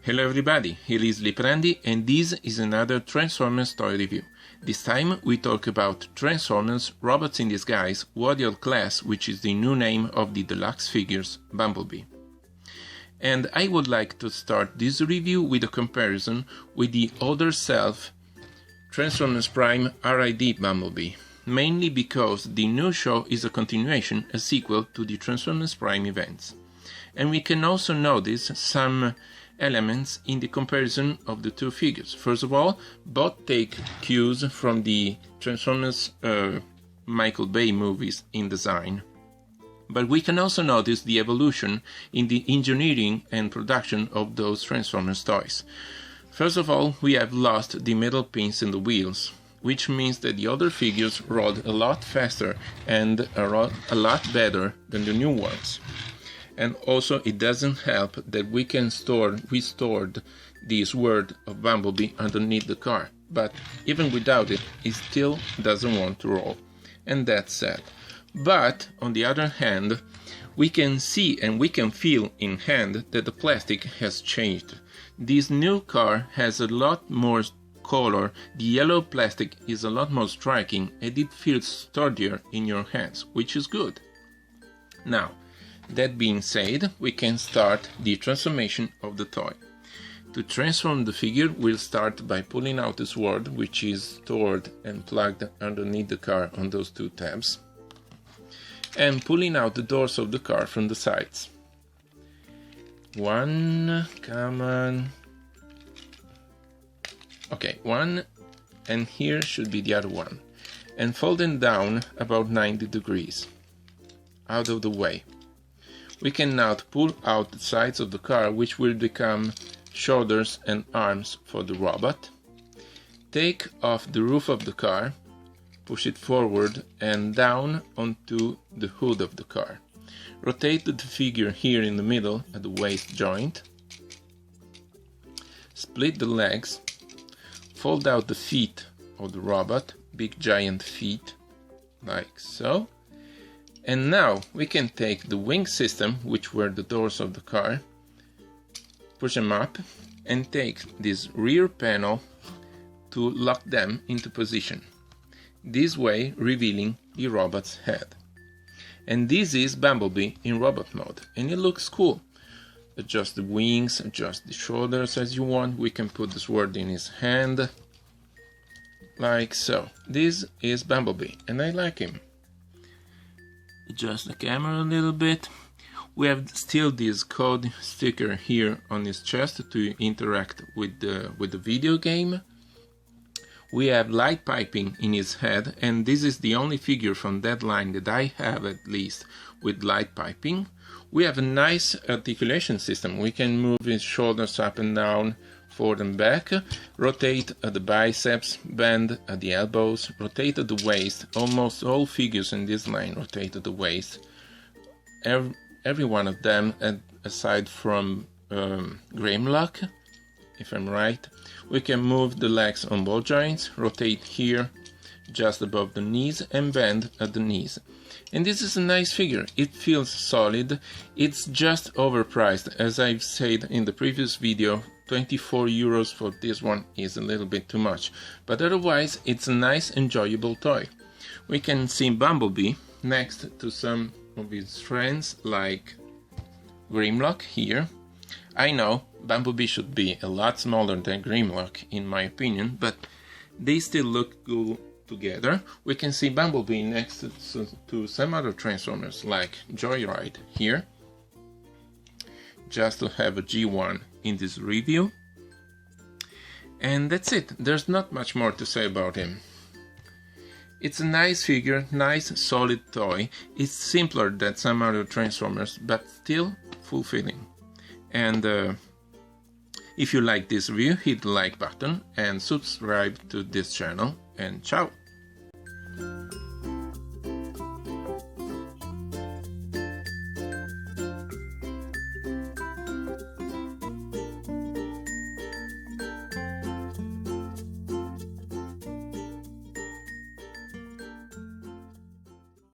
Hello everybody, here is Liprandi and this is another Transformers toy review. This time we talk about Transformers Robots in Disguise Warrior Class, which is the new name of the deluxe figures Bumblebee. And I would like to start this review with a comparison with the older self Transformers Prime RID Bumblebee, mainly because the new show is a continuation, a sequel to the Transformers Prime events. And we can also notice some elements in the comparison of the two figures. First of all, both take cues from the Transformers Michael Bay movies in design. But we can also notice the evolution in the engineering and production of those Transformers toys. First of all, we have lost the metal pins in the wheels, which means that the other figures rode a lot faster and a lot better than the new ones. And also it doesn't help that we stored this word of Bumblebee underneath the car, but even without it, it still doesn't want to roll, and that's sad. But on the other hand, we can see and we can feel in hand that the plastic has changed. This new car has a lot more color, the yellow plastic is a lot more striking and it feels sturdier in your hands, which is good. Now, that being said, we can start the transformation of the toy. To transform the figure, we'll start by pulling out the sword, which is stored and plugged underneath the car on those two tabs, and pulling out the doors of the car from the sides. One, come on. Okay, one, and here should be the other one. And folding down about 90 degrees. Out of the way. We can now pull out the sides of the car, which will become shoulders and arms for the robot. Take off the roof of the car, push it forward and down onto the hood of the car. Rotate the figure here in the middle at the waist joint. Split the legs. Fold out the feet of the robot, big giant feet, like so. And now we can take the wing system, which were the doors of the car, push them up and take this rear panel to lock them into position. This way revealing the robot's head. And this is Bumblebee in robot mode and it looks cool. Adjust the wings, adjust the shoulders as you want. We can put the sword in his hand, like so. This is Bumblebee and I like him. Adjust the camera a little bit. We have still this code sticker here on his chest to interact with the video game. We have light piping in his head, and this is the only figure from that line that I have at least with light piping. We have a nice articulation system. We can move his shoulders up and down, forward and back, rotate at the biceps, bend at the elbows, rotate at the waist. Almost all figures in this line rotate at the waist. Every one of them, aside from Grimlock, if I'm right. We can move the legs on ball joints, rotate here, just above the knees, and bend at the knees. And this is a nice figure. It feels solid. It's just overpriced. As I've said in the previous video, 24 euros for this one is a little bit too much. But otherwise, it's a nice, enjoyable toy. We can see Bumblebee next to some of his friends like Grimlock here. I know Bumblebee should be a lot smaller than Grimlock in my opinion, but they still look good together. We can see Bumblebee next to some other Transformers like Joyride here, just to have a G1 in this review. And that's it, there's not much more to say about him. It's a nice figure, nice solid toy. It's simpler than some other Transformers, but still fulfilling. And if you like this review, hit the like button and subscribe to this channel, and ciao!